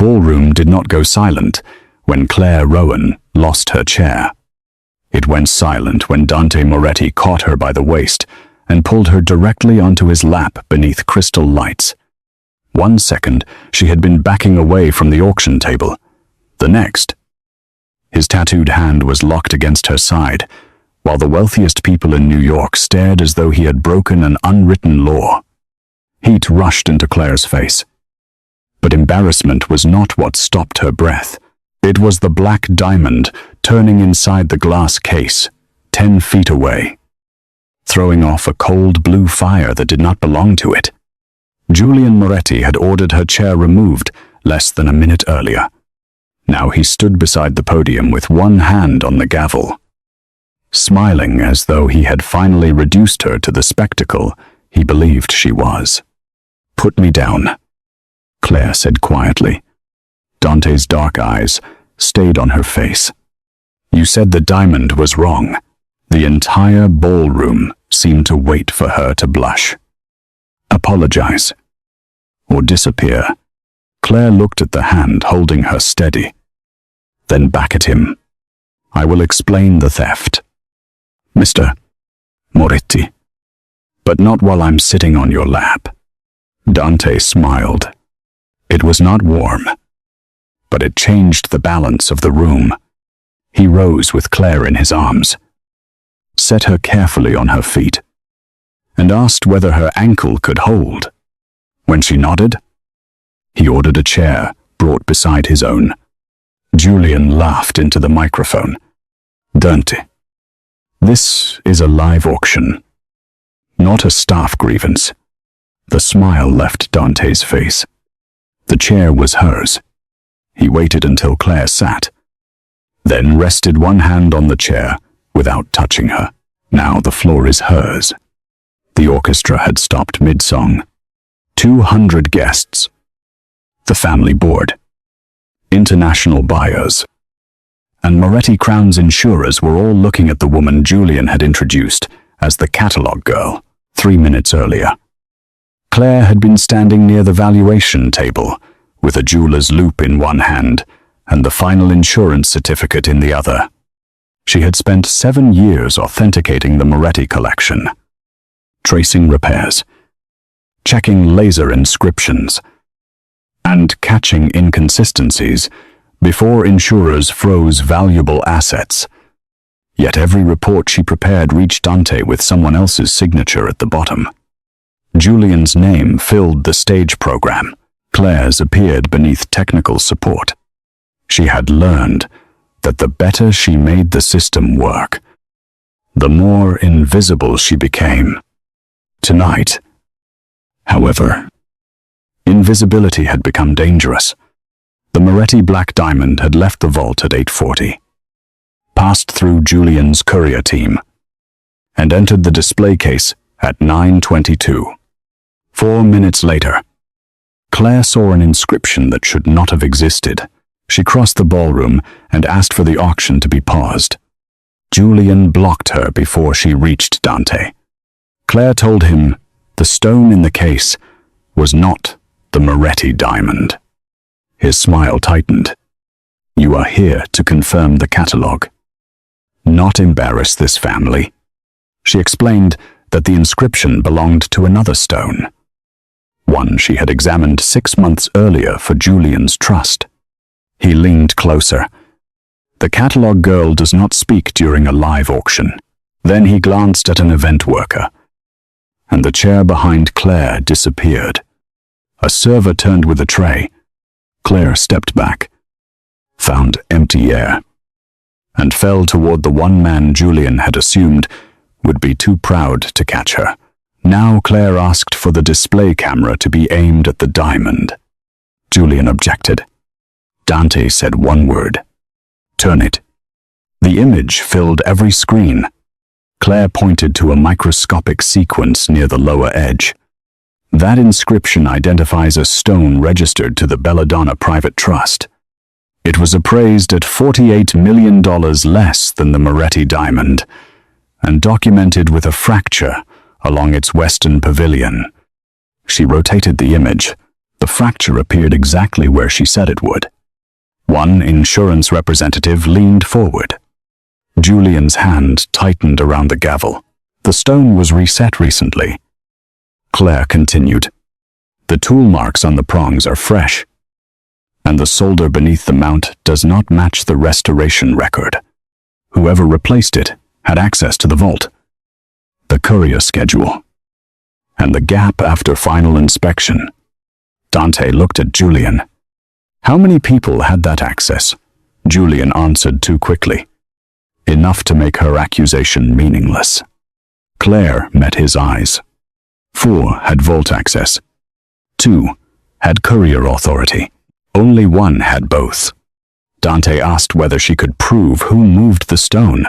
ballroom did not go silent when Claire Rowan lost her chair. It went silent when Dante Moretti caught her by the waist and pulled her directly onto his lap beneath crystal lights. 1 second, she had been backing away from the auction table. The next, his tattooed hand was locked against her side, while the wealthiest people in New York stared as though he had broken an unwritten law. Heat rushed into Claire's face. But embarrassment was not what stopped her breath. It was the black diamond turning inside the glass case, 10 feet away, throwing off a cold blue fire that did not belong to it. Julian Moretti had ordered her chair removed less than a minute earlier. Now he stood beside the podium with one hand on the gavel, smiling as though he had finally reduced her to the spectacle he believed she was. "Put me down," Claire said quietly. Dante's dark eyes stayed on her face. "You said the diamond was wrong." The entire ballroom seemed to wait for her to blush. "Apologize. Or disappear." Claire looked at the hand holding her steady, then back at him. "I will explain the theft, Mr. Moretti, but not while I'm sitting on your lap." Dante smiled. It was not warm, but it changed the balance of the room. He rose with Claire in his arms, set her carefully on her feet, and asked whether her ankle could hold. When she nodded, he ordered a chair brought beside his own. Julian laughed into the microphone. "Dante, this is a live auction, not a staff grievance." The smile left Dante's face. The chair was hers. He waited until Claire sat, then rested one hand on the chair without touching her. "Now the floor is hers." The orchestra had stopped mid-song. 200 guests, the family board, international buyers, and Moretti Crown's insurers were all looking at the woman Julian had introduced as the catalog girl 3 minutes earlier. Claire had been standing near the valuation table with a jeweler's loop in one hand and the final insurance certificate in the other. She had spent 7 years authenticating the Moretti collection, tracing repairs, checking laser inscriptions, and catching inconsistencies before insurers froze valuable assets. Yet every report she prepared reached Dante with someone else's signature at the bottom. Julian's name filled the stage program. Claire's appeared beneath technical support. She had learned that the better she made the system work, the more invisible she became. Tonight, however, invisibility had become dangerous. The Moretti Black Diamond had left the vault at 8:40, passed through Julian's courier team, and entered the display case at 9:22. 4 minutes later, Claire saw an inscription that should not have existed. She crossed the ballroom and asked for the auction to be paused. Julian blocked her before she reached Dante. Claire told him the stone in the case was not the Moretti diamond. His smile tightened. "You are here to confirm the catalog, not embarrass this family." She explained that the inscription belonged to another stone, one she had examined 6 months earlier for Julian's trust. He leaned closer. "The catalog girl does not speak during a live auction." Then he glanced at an event worker, and the chair behind Claire disappeared. A server turned with a tray. Claire stepped back, found empty air, and fell toward the one man Julian had assumed would be too proud to catch her. Now Claire asked for the display camera to be aimed at the diamond. Julian objected. Dante said one word: "Turn it." The image filled every screen. Claire pointed to a microscopic sequence near the lower edge. That inscription identifies a stone registered to the Belladonna Private Trust. It was appraised at $48 million less than the Moretti diamond, and documented with a fracture along its western pavilion. She rotated the image, The fracture appeared exactly where she said it would. One insurance representative leaned forward. Julian's hand tightened around the gavel. The stone was reset recently. Claire continued. The tool marks on the prongs are fresh, and the solder beneath the mount does not match the restoration record. Whoever replaced it had access to the vault, the courier schedule, and the gap after final inspection. Dante looked at Julian. How many people had that access? Julian answered too quickly. Enough to make her accusation meaningless. Claire met his eyes. 4 had vault access. 2 had courier authority. Only 1 had both. Dante asked whether she could prove who moved the stone.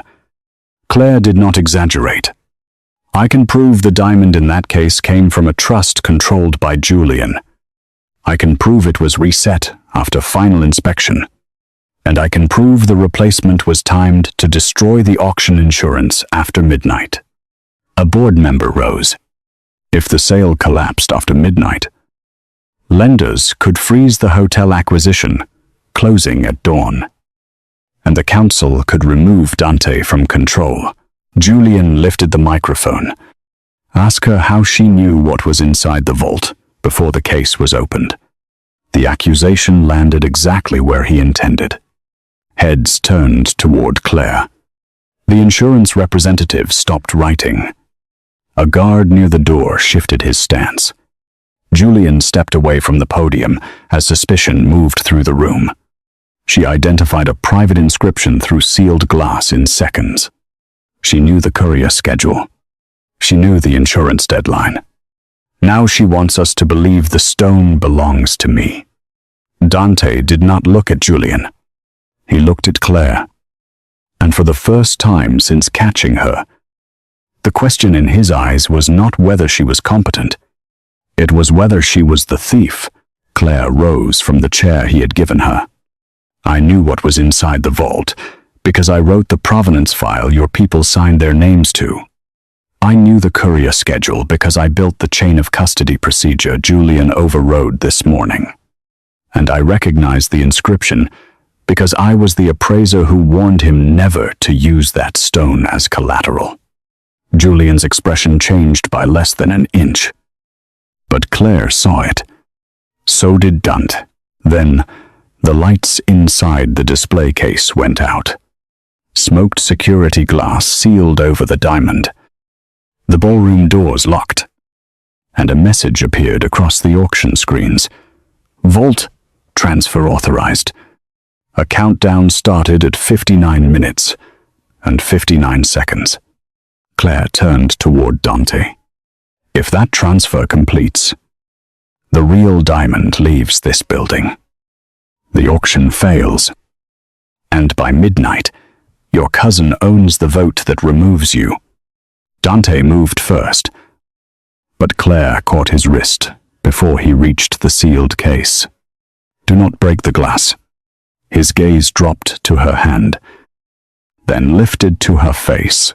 Claire did not exaggerate. I can prove the diamond in that case came from a trust controlled by Julian. I can prove it was reset after final inspection. And I can prove the replacement was timed to destroy the auction insurance after midnight. A board member rose. If the sale collapsed after midnight, lenders could freeze the hotel acquisition, closing at dawn. And the council could remove Dante from control. Julian lifted the microphone. Ask her how she knew what was inside the vault before the case was opened. The accusation landed exactly where he intended. Heads turned toward Claire. The insurance representative stopped writing. A guard near the door shifted his stance. Julian stepped away from the podium as suspicion moved through the room. She identified a private inscription through sealed glass in seconds. She knew the courier schedule. She knew the insurance deadline. Now she wants us to believe the stone belongs to me. Dante did not look at Julian. He looked at Claire. And for the first time since catching her, the question in his eyes was not whether she was competent. It was whether she was the thief. Claire rose from the chair he had given her. I knew what was inside the vault, because I wrote the provenance file your people signed their names to. I knew the courier schedule because I built the chain of custody procedure Julian overrode this morning. And I recognized the inscription because I was the appraiser who warned him never to use that stone as collateral. Julian's expression changed by less than an inch. But Claire saw it. So did Dante. Then, the lights inside the display case went out. Smoked security glass sealed over the diamond. The ballroom doors locked, and a message appeared across the auction screens. Vault transfer authorized. A countdown started at 59 minutes and 59 seconds. Claire turned toward Dante. If that transfer completes, the real diamond leaves this building. The auction fails, and by midnight, your cousin owns the vote that removes you. Dante moved first, but Claire caught his wrist before he reached the sealed case. Do not break the glass. His gaze dropped to her hand, then lifted to her face.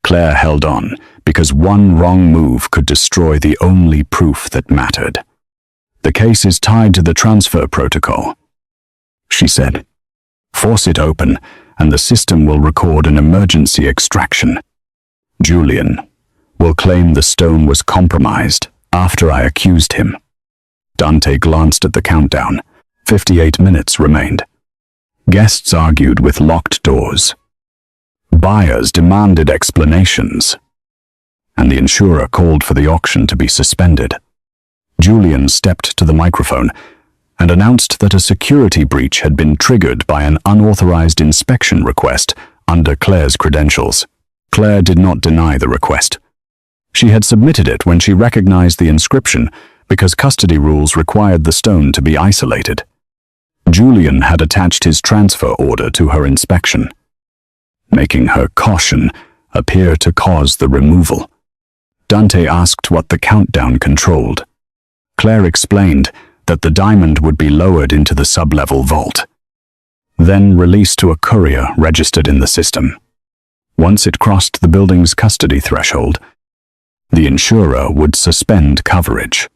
Claire held on because one wrong move could destroy the only proof that mattered. The case is tied to the transfer protocol, she said. Force it open, and the system will record an emergency extraction. Julian will claim the stone was compromised after I accused him. Dante glanced at the countdown. 58 minutes remained. Guests argued with locked doors. Buyers demanded explanations, and the insurer called for the auction to be suspended. Julian stepped to the microphone and announced that a security breach had been triggered by an unauthorized inspection request under Claire's credentials. Claire did not deny the request. She had submitted it when she recognized the inscription because custody rules required the stone to be isolated. Julian had attached his transfer order to her inspection, making her caution appear to cause the removal. Dante asked what the countdown controlled. Claire explained that the diamond would be lowered into the sub-level vault, then released to a courier registered in the system. Once it crossed the building's custody threshold, the insurer would suspend coverage.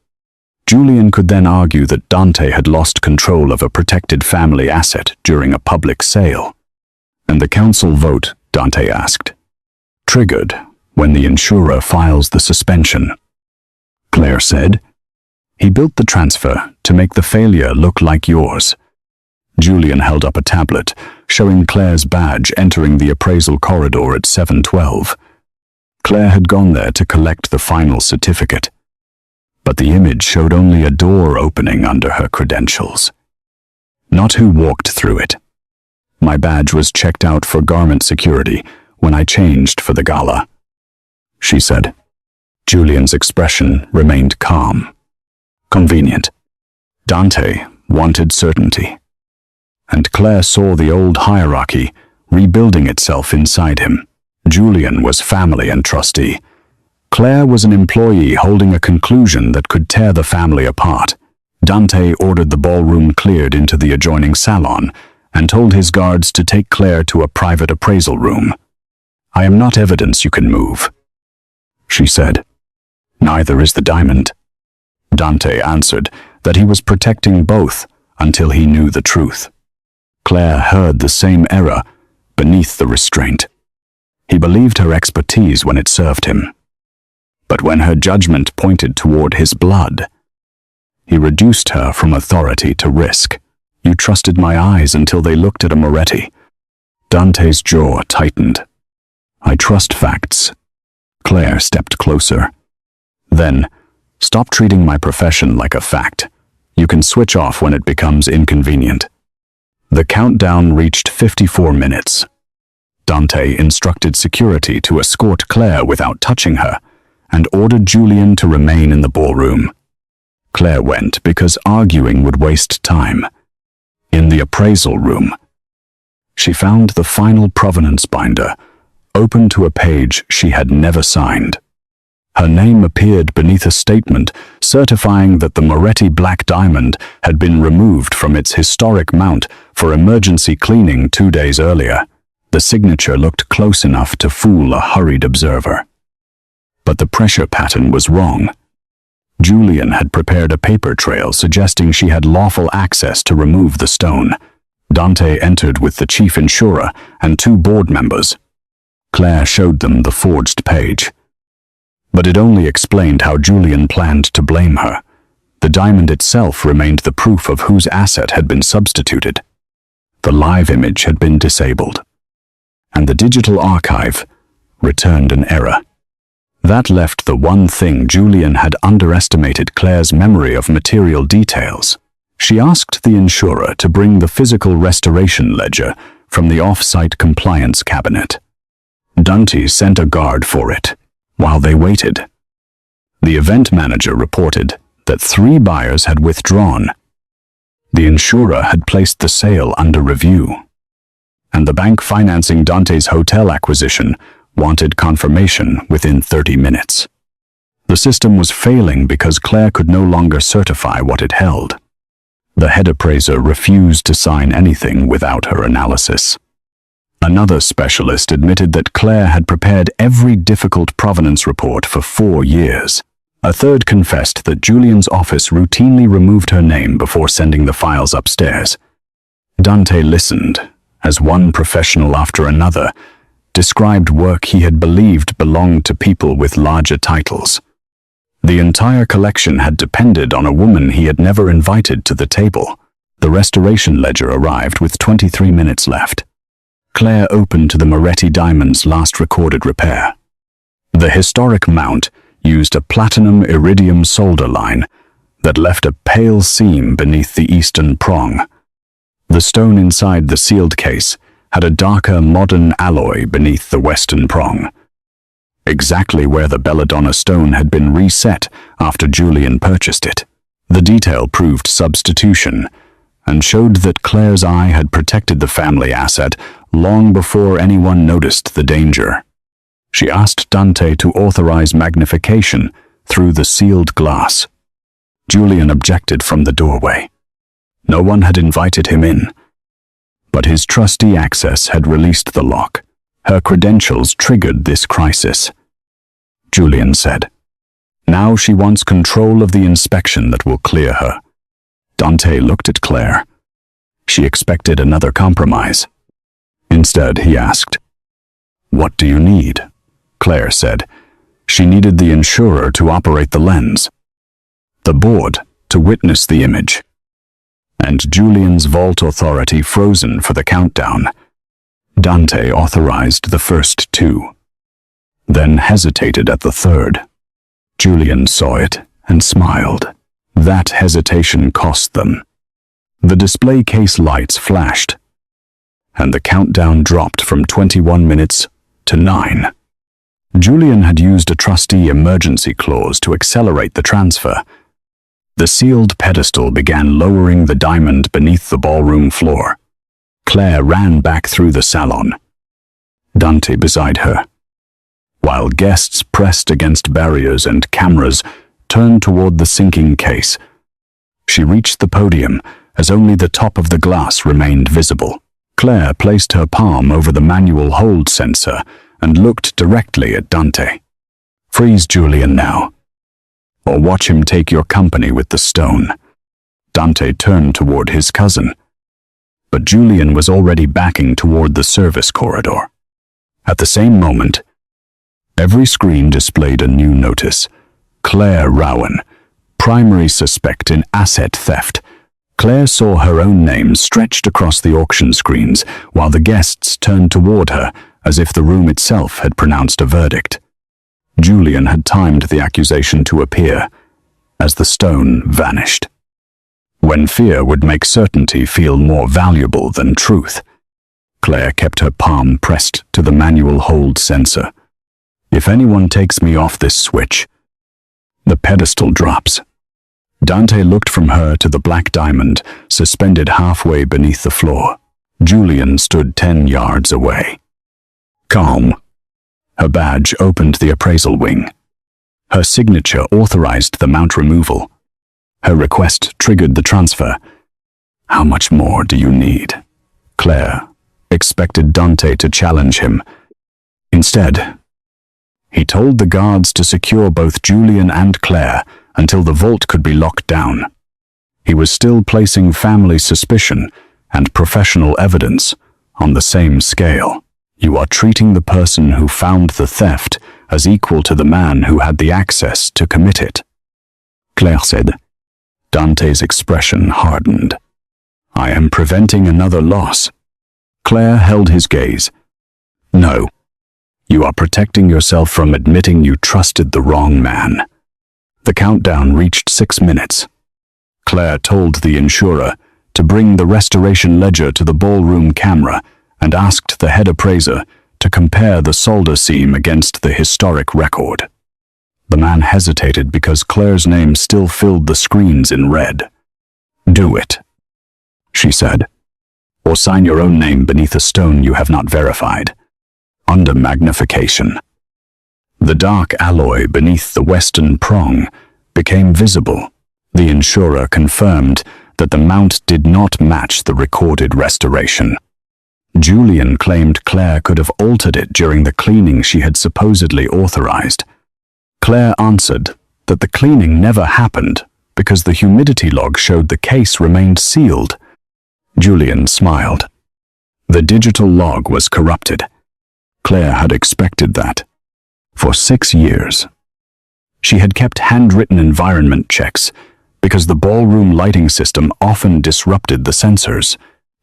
Julian could then argue that Dante had lost control of a protected family asset during a public sale. And the council vote, Dante asked, triggered when the insurer files the suspension. Claire said, he built the transfer to make the failure look like yours. Julian held up a tablet, showing Claire's badge entering the appraisal corridor at 7:12. Claire had gone there to collect the final certificate, but the image showed only a door opening under her credentials. Not who walked through it. My badge was checked out for garment security when I changed for the gala, she said. Julian's expression remained calm. Convenient. Dante wanted certainty, and Claire saw the old hierarchy rebuilding itself inside him. Julian was family and trustee. Claire was an employee holding a conclusion that could tear the family apart. Dante ordered the ballroom cleared into the adjoining salon and told his guards to take Claire to a private appraisal room. I am not evidence you can move, she said. Neither is the diamond. Dante answered that he was protecting both until he knew the truth. Claire heard the same error beneath the restraint. He believed her expertise when it served him. But when her judgment pointed toward his blood, he reduced her from authority to risk. You trusted my eyes until they looked at a Moretti. Dante's jaw tightened. I trust facts. Claire stepped closer. Then, stop treating my profession like a fact. You can switch off when it becomes inconvenient. The countdown reached 54 minutes. Dante instructed security to escort Claire without touching her and ordered Julian to remain in the ballroom. Claire went because arguing would waste time. In the appraisal room, she found the final provenance binder, open to a page she had never signed. Her name appeared beneath a statement certifying that the Moretti Black Diamond had been removed from its historic mount for emergency cleaning 2 days earlier. The signature looked close enough to fool a hurried observer. But the pressure pattern was wrong. Julian had prepared a paper trail suggesting she had lawful access to remove the stone. Dante entered with the chief insurer and 2 board members. Claire showed them the forged page. But it only explained how Julian planned to blame her. The diamond itself remained the proof of whose asset had been substituted. The live image had been disabled, and the digital archive returned an error. That left the one thing Julian had underestimated: Claire's memory of material details. She asked the insurer to bring the physical restoration ledger from the off-site compliance cabinet. Dante sent a guard for it. While they waited, the event manager reported that 3 buyers had withdrawn. The insurer had placed the sale under review, and the bank financing Dante's hotel acquisition wanted confirmation within 30 minutes. The system was failing because Claire could no longer certify what it held. The head appraiser refused to sign anything without her analysis. Another specialist admitted that Claire had prepared every difficult provenance report for 4 years. A third confessed that Julian's office routinely removed her name before sending the files upstairs. Dante listened as one professional after another described work he had believed belonged to people with larger titles. The entire collection had depended on a woman he had never invited to the table. The restoration ledger arrived with 23 minutes left. Claire opened to the Moretti Diamond's last recorded repair. The historic mount used a platinum iridium solder line that left a pale seam beneath the eastern prong. The stone inside the sealed case had a darker modern alloy beneath the western prong, exactly where the belladonna stone had been reset after Julian purchased it. The detail proved substitution and showed that Claire's eye had protected the family asset long before anyone noticed the danger. She asked Dante to authorize magnification through the sealed glass. Julian objected from the doorway. No one had invited him in, but his trustee access had released the lock. Her credentials triggered this crisis. Julian said, Now she wants control of the inspection that will clear her. Dante looked at Claire. She expected another compromise. Instead, he asked, "What do you need?" Claire said. She needed the insurer to operate the lens, the board to witness the image, and Julian's vault authority frozen for the countdown. Dante authorized the first two, then hesitated at the third. Julian saw it and smiled. That hesitation cost them. The display case lights flashed, and the countdown dropped from 21 minutes to 9. Julian had used a trustee emergency clause to accelerate the transfer. The sealed pedestal began lowering the diamond beneath the ballroom floor. Claire ran back through the salon, Dante beside her, while guests pressed against barriers and cameras turned toward the sinking case. She reached the podium as only the top of the glass remained visible. Claire placed her palm over the manual hold sensor and looked directly at Dante. "Freeze Julian now, or watch him take your company with the stone." Dante turned toward his cousin, but Julian was already backing toward the service corridor. At the same moment, every screen displayed a new notice. Claire Rowan, primary suspect in asset theft. Claire saw her own name stretched across the auction screens while the guests turned toward her as if the room itself had pronounced a verdict. Julian had timed the accusation to appear as the stone vanished. When fear would make certainty feel more valuable than truth, Claire kept her palm pressed to the manual hold sensor. "If anyone takes me off this switch, the pedestal drops." Dante looked from her to the black diamond, suspended halfway beneath the floor. Julian stood 10 yards away. Calm. Her badge opened the appraisal wing. Her signature authorized the mount removal. Her request triggered the transfer. "How much more do you need?" Claire expected Dante to challenge him. Instead, he told the guards to secure both Julian and Claire until the vault could be locked down. He was still placing family suspicion and professional evidence on the same scale. "You are treating the person who found the theft as equal to the man who had the access to commit it," Claire said. Dante's expression hardened. "I am preventing another loss." Claire held his gaze. "No, you are protecting yourself from admitting you trusted the wrong man." The countdown reached 6 minutes. Claire told the insurer to bring the restoration ledger to the ballroom camera and asked the head appraiser to compare the solder seam against the historic record. The man hesitated because Claire's name still filled the screens in red. "Do it," she said, "or sign your own name beneath a stone you have not verified." Under magnification, the dark alloy beneath the western prong became visible. The insurer confirmed that the mount did not match the recorded restoration. Julian claimed Claire could have altered it during the cleaning she had supposedly authorized. Claire answered that the cleaning never happened because the humidity log showed the case remained sealed. Julian smiled. The digital log was corrupted. Claire had expected that. For 6 years, she had kept handwritten environment checks because the ballroom lighting system often disrupted the sensors.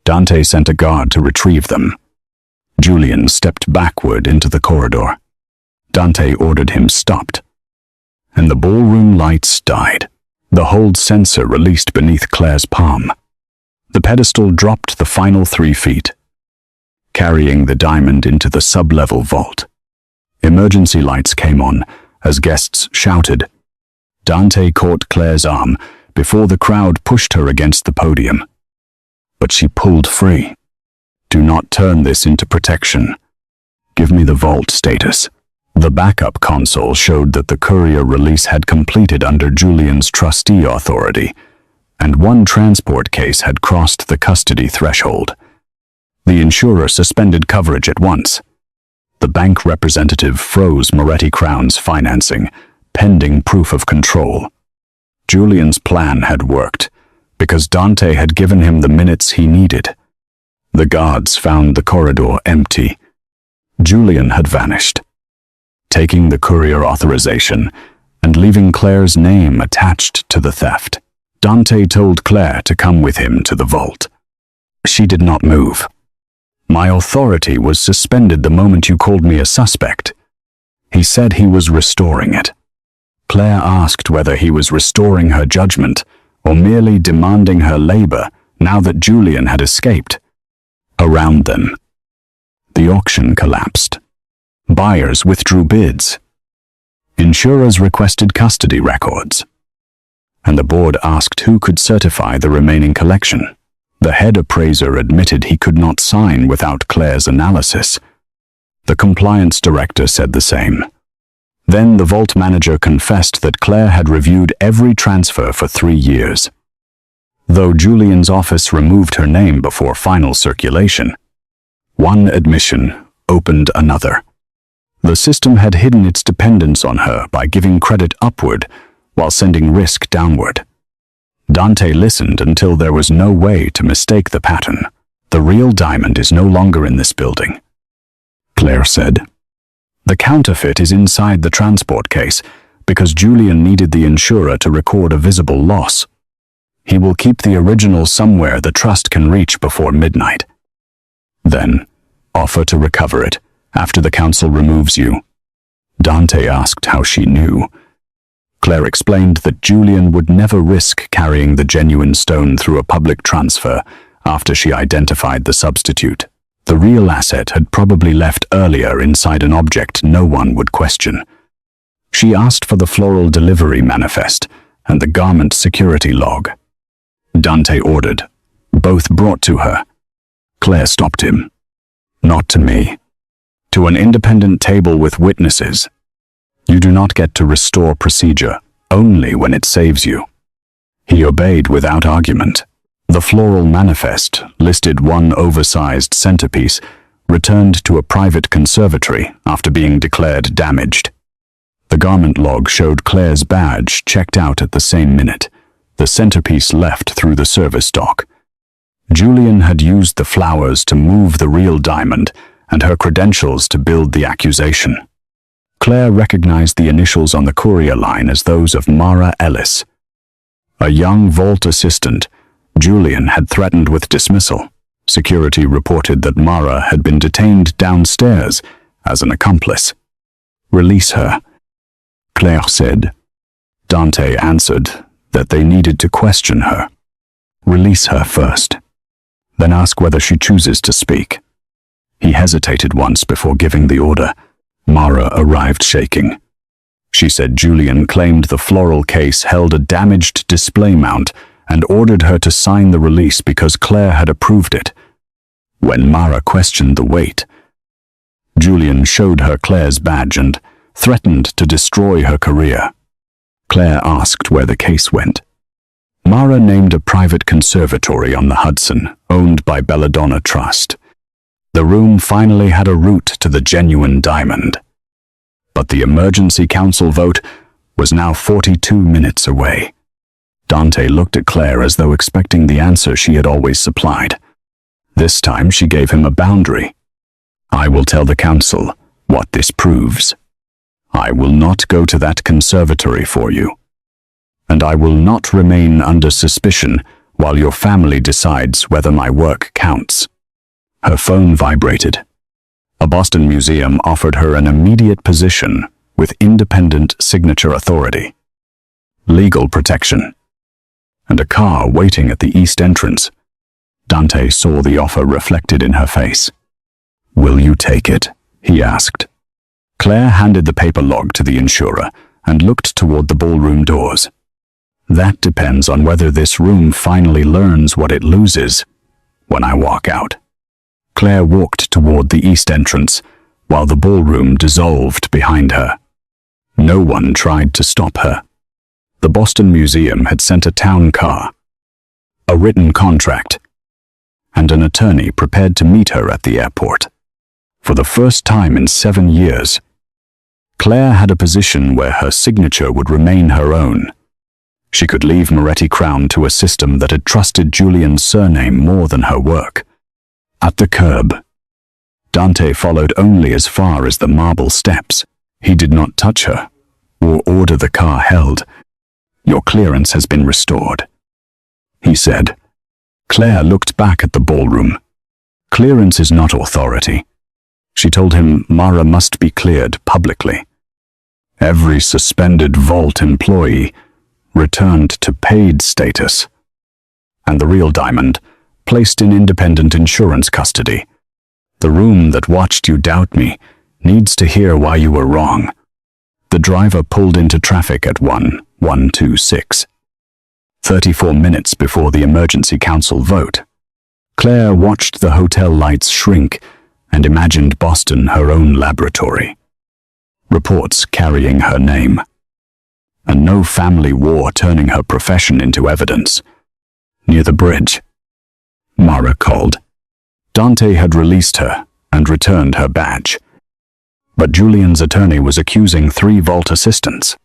Dante sent a guard to retrieve them. Julian stepped backward into the corridor. Dante ordered him stopped, and the ballroom lights died. The hold sensor released beneath Claire's palm. The pedestal dropped the final 3 feet, carrying the diamond into the sub-level vault. Emergency lights came on as guests shouted. Dante caught Claire's arm before the crowd pushed her against the podium. But she pulled free. "Do not turn this into protection. Give me the vault status." The backup console showed that the courier release had completed under Julian's trustee authority, and 1 transport case had crossed the custody threshold. The insurer suspended coverage at once. The bank representative froze Moretti Crown's financing, pending proof of control. Julian's plan had worked, because Dante had given him the minutes he needed. The guards found the corridor empty. Julian had vanished, taking the courier authorization and leaving Claire's name attached to the theft. Dante told Claire to come with him to the vault. She did not move. My authority was suspended the moment you called me a suspect. He said he was restoring it. Claire asked whether he was restoring her judgment or merely demanding her labor now that Julian had escaped. Around them, the auction collapsed. Buyers withdrew bids. Insurers requested custody records, and the board asked who could certify the remaining collection. The head appraiser admitted he could not sign without Claire's analysis. The compliance director said the same. Then the vault manager confessed that Claire had reviewed every transfer for 3 years. Though Julian's office removed her name before final circulation, one admission opened another. The system had hidden its dependence on her by giving credit upward while sending risk downward. Dante listened until there was no way to mistake the pattern. The real diamond is no longer in this building, Claire said. The counterfeit is inside the transport case because Julian needed the insurer to record a visible loss. He will keep the original somewhere the trust can reach before midnight. Then, offer to recover it after the council removes you. Dante asked how she knew. Claire explained that Julian would never risk carrying the genuine stone through a public transfer after she identified the substitute. The real asset had probably left earlier inside an object no one would question. She asked for the floral delivery manifest and the garment security log. Dante ordered, both brought to her. Claire stopped him. Not to me. To an independent table with witnesses. You do not get to restore procedure, only when it saves you. He obeyed without argument. The floral manifest listed one oversized centerpiece returned to a private conservatory after being declared damaged. The garment log showed Claire's badge checked out at the same minute. The centerpiece left through the service dock. Julian had used the flowers to move the real diamond and her credentials to build the accusation. Claire recognized the initials on the courier line as those of Mara Ellis. A young vault assistant, Julian had threatened with dismissal. Security reported that Mara had been detained downstairs as an accomplice. Release her, Claire said. Dante answered that they needed to question her. Release her first, then ask whether she chooses to speak. He hesitated once before giving the order. Mara arrived shaking. She said Julian claimed the floral case held a damaged display mount and ordered her to sign the release because Claire had approved it. When Mara questioned the weight, Julian showed her Claire's badge and threatened to destroy her career. Claire asked where the case went. Mara named a private conservatory on the Hudson, owned by Belladonna Trust. The room finally had a route to the genuine diamond. But the emergency council vote was now 42 minutes away. Dante looked at Claire as though expecting the answer she had always supplied. This time she gave him a boundary. I will tell the council what this proves. I will not go to that conservatory for you. And I will not remain under suspicion while your family decides whether my work counts. Her phone vibrated. A Boston museum offered her an immediate position with independent signature authority, legal protection, and a car waiting at the east entrance. Dante saw the offer reflected in her face. Will you take it? He asked. Claire handed the paper log to the insurer and looked toward the ballroom doors. That depends on whether this room finally learns what it loses when I walk out. Claire walked toward the east entrance, while the ballroom dissolved behind her. No one tried to stop her. The Boston Museum had sent a town car, a written contract, and an attorney prepared to meet her at the airport. For the first time in 7 years, Claire had a position where her signature would remain her own. She could leave Moretti Crown to a system that had trusted Julian's surname more than her work. At the curb, Dante followed only as far as the marble steps. He did not touch her or order the car held. "Your clearance has been restored," he said. Claire looked back at the ballroom. "Clearance is not authority." She told him Mara must be cleared publicly. Every suspended vault employee returned to paid status, and the real diamond placed in independent insurance custody. "The room that watched you doubt me needs to hear why you were wrong." The driver pulled into traffic at 1:26. 34 minutes before the emergency council vote. Claire watched the hotel lights shrink and imagined Boston her own laboratory. Reports carrying her name. And no family war turning her profession into evidence. Near the bridge, Mara called. Dante had released her and returned her badge. But Julian's attorney was accusing 3 vault assistants,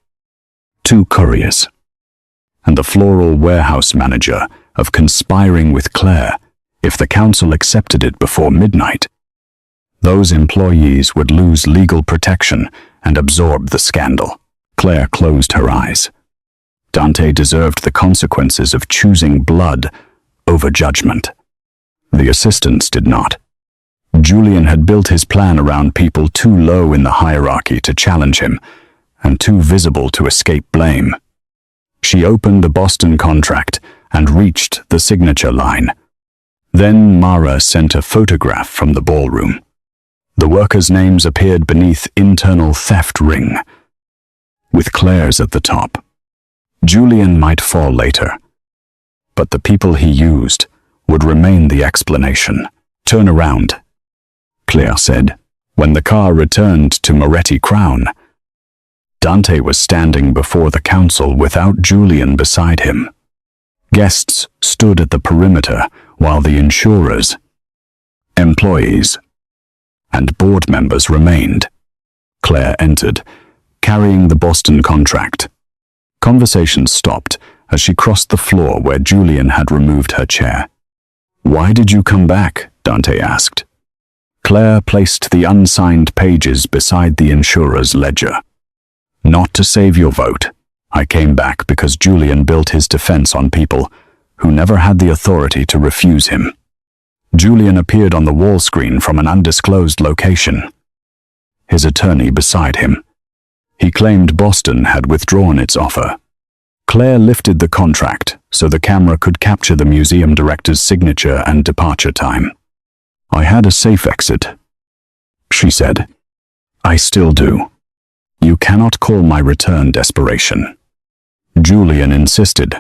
2 couriers, and the floral warehouse manager of conspiring with Claire if the council accepted it before midnight. Those employees would lose legal protection and absorb the scandal. Claire closed her eyes. Dante deserved the consequences of choosing blood over judgment. The assistants did not. Julian had built his plan around people too low in the hierarchy to challenge him, and too visible to escape blame. She opened the Boston contract and reached the signature line. Then Mara sent a photograph from the ballroom. The workers' names appeared beneath internal theft ring, with Claire's at the top. Julian might fall later, but the people he used would remain the explanation. "Turn around," Claire said. When the car returned to Moretti Crown, Dante was standing before the council without Julian beside him. Guests stood at the perimeter while the insurers, employees, and board members remained. Claire entered, carrying the Boston contract. Conversation stopped as she crossed the floor where Julian had removed her chair. "Why did you come back?" Dante asked. Claire placed the unsigned pages beside the insurer's ledger. "Not to save your vote. I came back because Julian built his defense on people who never had the authority to refuse him." Julian appeared on the wall screen from an undisclosed location, his attorney beside him. He claimed Boston had withdrawn its offer. Claire lifted the contract so the camera could capture the museum director's signature and departure time. "I had a safe exit," she said. "I still do. You cannot call my return desperation." Julian insisted.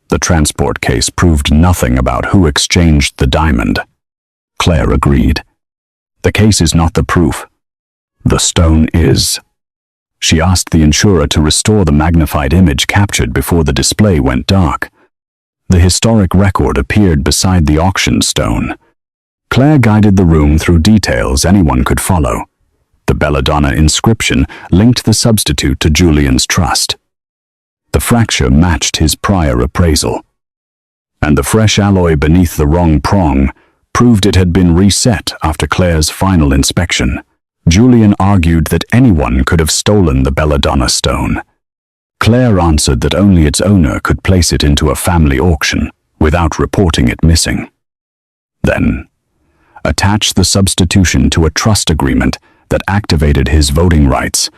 The transport case proved nothing about who exchanged the diamond. Claire agreed. "The case is not the proof. The stone is." She asked the insurer to restore the magnified image captured before the display went dark. The historic record appeared beside the auction stone. Claire guided the room through details anyone could follow. The belladonna inscription linked the substitute to Julian's trust. The fracture matched his prior appraisal, and the fresh alloy beneath the wrong prong proved it had been reset after Claire's final inspection. Julian argued that anyone could have stolen the belladonna stone. Claire answered that only its owner could place it into a family auction without reporting it missing. Then, attach the substitution to a trust agreement that activated his voting rights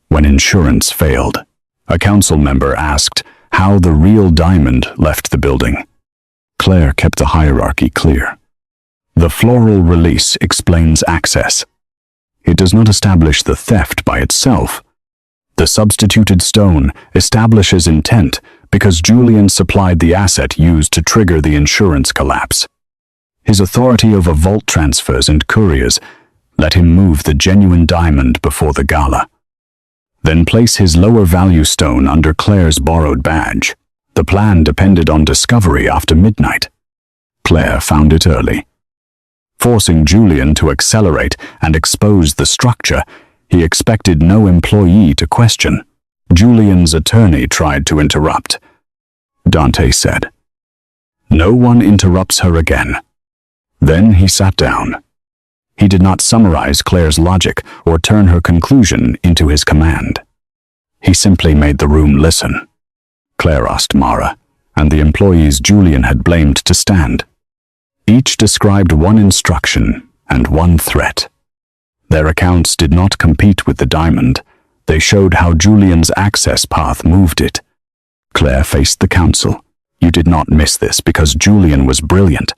when insurance failed. A council member asked how the real diamond left the building. Claire kept the hierarchy clear. The floral release explains access. It does not establish the theft by itself. The substituted stone establishes intent because Julian supplied the asset used to trigger the insurance collapse. His authority over vault transfers and couriers let him move the genuine diamond before the gala. Then place his lower value stone under Claire's borrowed badge. The plan depended on discovery after midnight. Claire found it early. Forcing Julian to accelerate and expose the structure, He expected no employee to question. Julian's attorney tried to interrupt. Dante said, "No one interrupts her again." Then he sat down. He did not summarize Claire's logic or turn her conclusion into his command. He simply made the room listen. Claire asked Mara, and the employees Julian had blamed to stand. Each described one instruction and one threat. Their accounts did not compete with the diamond. They showed how Julian's access path moved it. Claire faced the council. "You did not miss this because Julian was brilliant.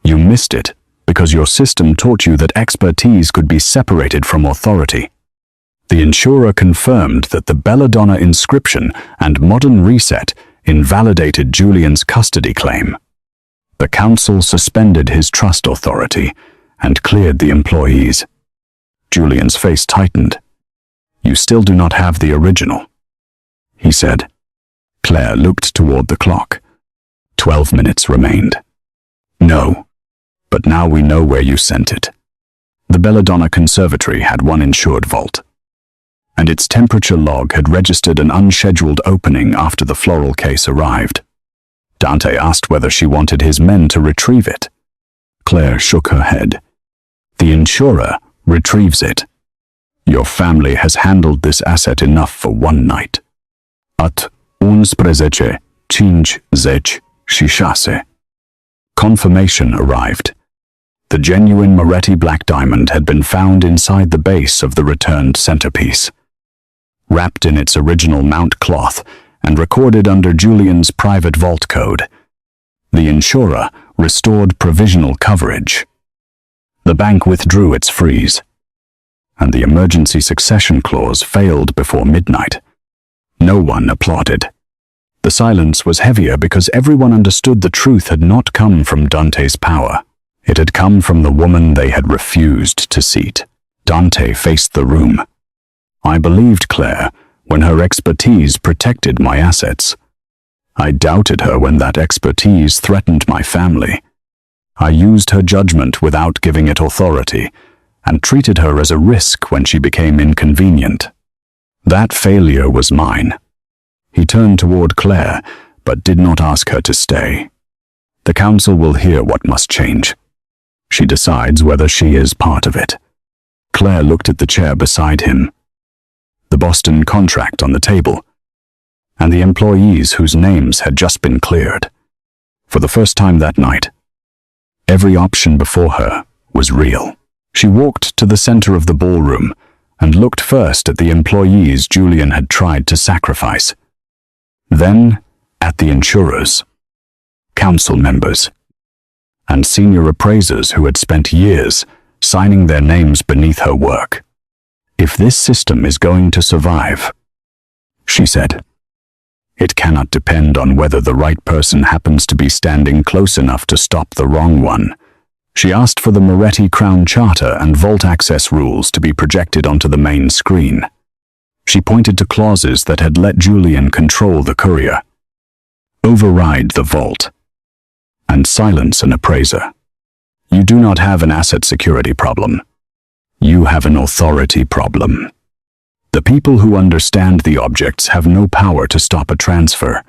You missed it because your system taught you that expertise could be separated from authority." The insurer confirmed that the belladonna inscription and modern reset invalidated Julian's custody claim. The council suspended his trust authority and cleared the employees. Julian's face tightened. "You still do not have the original," he said. Claire looked toward the clock. 12 minutes remained. "No, but now we know where you sent it." The Belladonna Conservatory had one insured vault, and its temperature log had registered an unscheduled opening after the floral case arrived. Dante asked whether she wanted his men to retrieve it. Claire shook her head. "The insurer retrieves it. Your family has handled this asset enough for one night. At 11:56. Confirmation arrived. The genuine Moretti Black Diamond had been found inside the base of the returned centerpiece, wrapped in its original mount cloth and recorded under Julian's private vault code. The insurer restored provisional coverage. The bank withdrew its freeze, and the emergency succession clause failed before midnight. No one applauded. The silence was heavier because everyone understood the truth had not come from Dante's power. It had come from the woman they had refused to seat. Dante faced the room. "I believed Claire when her expertise protected my assets. I doubted her when that expertise threatened my family. I used her judgment without giving it authority, and treated her as a risk when she became inconvenient. That failure was mine." He turned toward Claire, but did not ask her to stay. "The council will hear what must change. She decides whether she is part of it." Claire looked at the chair beside him, the Boston contract on the table, and the employees whose names had just been cleared. For the first time that night, every option before her was real. She walked to the center of the ballroom and looked first at the employees Julian had tried to sacrifice, then at the insurers, council members, and senior appraisers who had spent years signing their names beneath her work. "If this system is going to survive," she said, "it cannot depend on whether the right person happens to be standing close enough to stop the wrong one." She asked for the Moretti Crown Charter and vault access rules to be projected onto the main screen. She pointed to clauses that had let Julian control the courier, override the vault, and silence an appraiser. "You do not have an asset security problem. You have an authority problem. The people who understand the objects have no power to stop a transfer,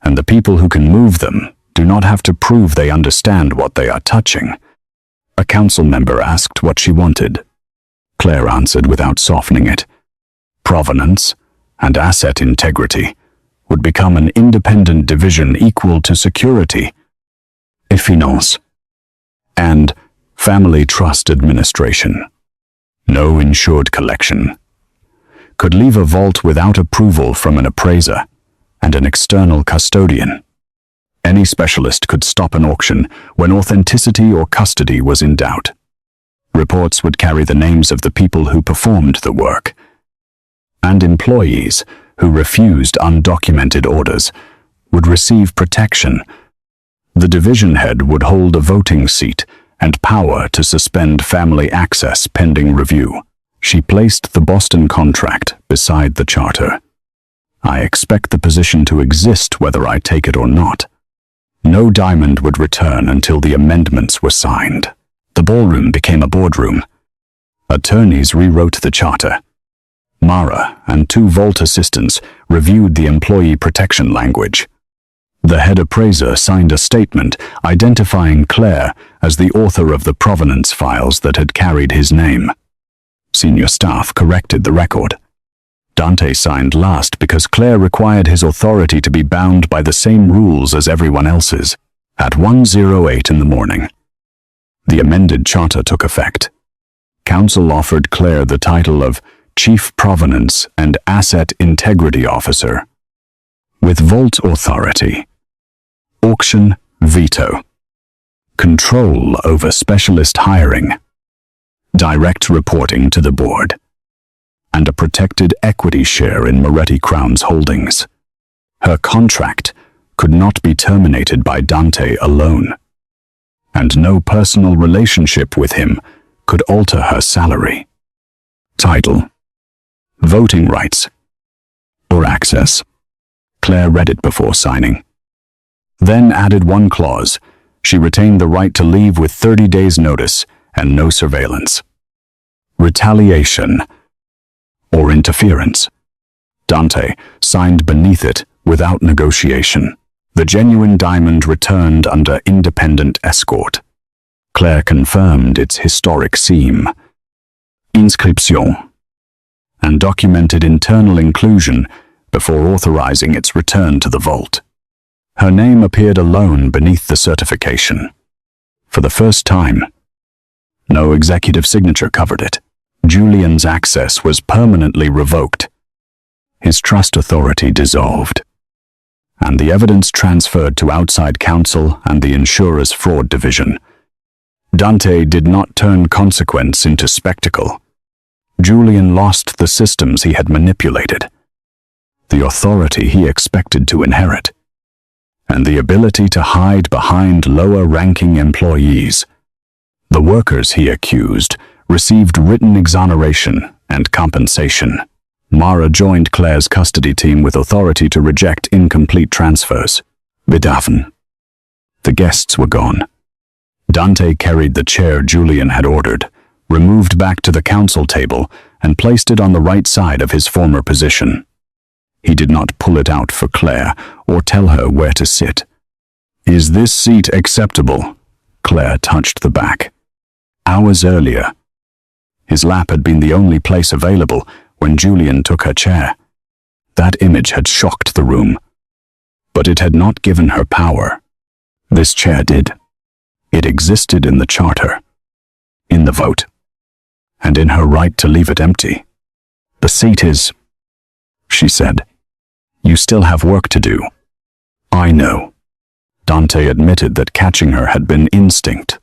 and the people who can move them do not have to prove they understand what they are touching." A council member asked what she wanted. Claire answered without softening it. Provenance and asset integrity would become an independent division equal to security, finance, and family trust administration. No insured collection could leave a vault without approval from an appraiser and an external custodian. Any specialist could stop an auction when authenticity or custody was in doubt. Reports would carry the names of the people who performed the work, and employees who refused undocumented orders would receive protection. The division head would hold a voting seat and power to suspend family access pending review. She placed the Boston contract beside the charter. "I expect the position to exist whether I take it or not." No diamond would return until the amendments were signed. The ballroom became a boardroom. Attorneys rewrote the charter. Mara and 2 vault assistants reviewed the employee protection language. The head appraiser signed a statement identifying Claire as the author of the provenance files that had carried his name. Senior staff corrected the record. Dante signed last because Claire required his authority to be bound by the same rules as everyone else's. At 1:08 in the morning, the amended charter took effect. Council offered Claire the title of Chief Provenance and Asset Integrity Officer, with vault authority, auction veto, control over specialist hiring, direct reporting to the board, and a protected equity share in Moretti Crown's holdings. Her contract could not be terminated by Dante alone, and no personal relationship with him could alter her salary, title, voting rights, or access. Claire read it before signing. Then added one clause: she retained the right to leave with 30 days' notice and no surveillance. Retaliation or interference. Dante signed beneath it without negotiation. The genuine diamond returned under independent escort. Claire confirmed its historic seam, inscription, and documented internal inclusion before authorizing its return to the vault. Her name appeared alone beneath the certification. For the first time, no executive signature covered it. Julian's access was permanently revoked. His trust authority dissolved, and the evidence transferred to outside counsel and the insurer's fraud division. Dante did not turn consequence into spectacle. Julian lost the systems he had manipulated, the authority he expected to inherit, and the ability to hide behind lower-ranking employees. The workers he accused received written exoneration and compensation. Mara joined Claire's custody team with authority to reject incomplete transfers. Bedafen. The guests were gone. Dante carried the chair Julian had ordered, removed back to the council table, and placed it on the right side of his former position. He did not pull it out for Claire or tell her where to sit. "Is this seat acceptable?" Claire touched the back. Hours earlier, his lap had been the only place available when Julian took her chair. That image had shocked the room, but it had not given her power. This chair did. It existed in the charter, in the vote, and in her right to leave it empty. "The seat is," she said. "You still have work to do." "I know." Dante admitted that catching her had been instinct,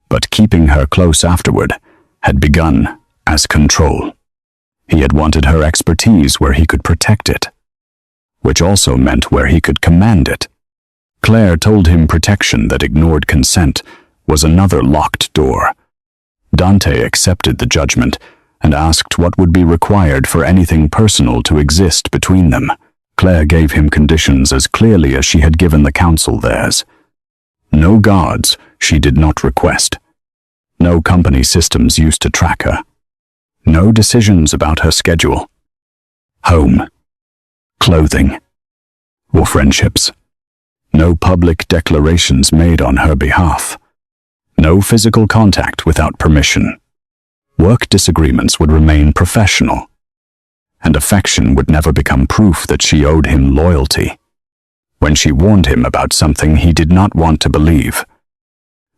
but keeping her close afterward had begun as control. He had wanted her expertise where he could protect it, which also meant where he could command it. Claire told him protection that ignored consent was another locked door. Dante accepted the judgment and asked what would be required for anything personal to exist between them. Claire gave him conditions as clearly as she had given the council theirs. No guards she did not request. No company systems used to track her. No decisions about her schedule, home, clothing, or friendships. No public declarations made on her behalf. No physical contact without permission. Work disagreements would remain professional, and affection would never become proof that she owed him loyalty. When she warned him about something he did not want to believe,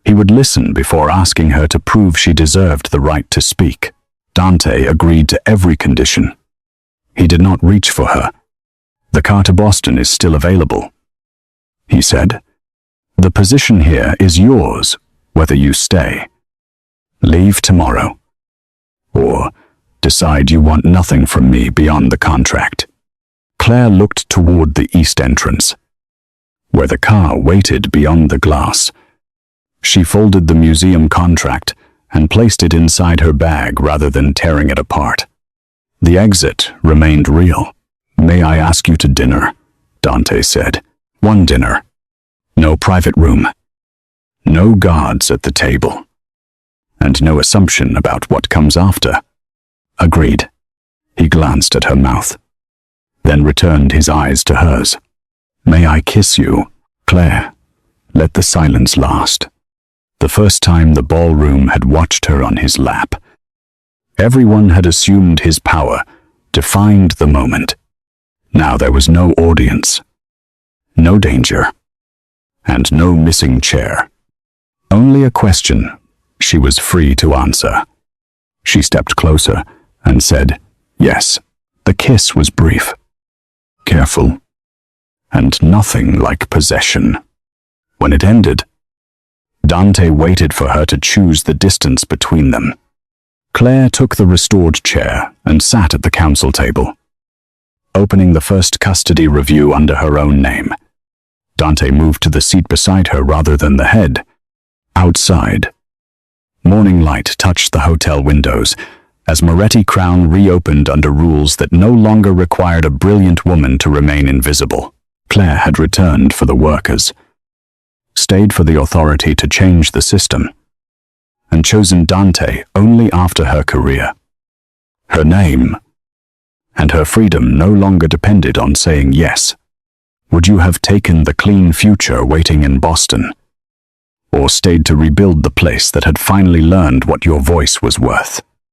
he would listen before asking her to prove she deserved the right to speak. Dante agreed to every condition. He did not reach for her. "The car to Boston is still available," he said. "The position here is yours, whether you stay, leave tomorrow, or decide you want nothing from me beyond the contract." Claire looked toward the east entrance, where the car waited beyond the glass. She folded the museum contract and placed it inside her bag rather than tearing it apart. The exit remained real. "May I ask you to dinner?" Dante said. "One dinner. No private room. No guards at the table. and no assumption about what comes after. Agreed. He glanced at her mouth, then returned his eyes to hers. May I kiss you, Claire? Let the silence last. The first time the ballroom had watched her on his lap. Everyone had assumed his power, defined the moment. Now there was no audience, no danger, and no missing chair. Only a question she was free to answer. She stepped closer and said, yes. The kiss was brief, careful, and nothing like possession. When it ended, Dante waited for her to choose the distance between them. Claire took the restored chair and sat at the counsel table, opening the first custody review under her own name. Dante moved to the seat beside her rather than the head. Outside, morning light touched the hotel windows as Moretti Crown reopened under rules that no longer required a brilliant woman to remain invisible. Claire had returned for the workers, stayed for the authority to change the system, and chosen Dante only after her career. Her name and her freedom no longer depended on saying yes. Would you have taken the clean future waiting in Boston, or stayed to rebuild the place that had finally learned what your voice was worth?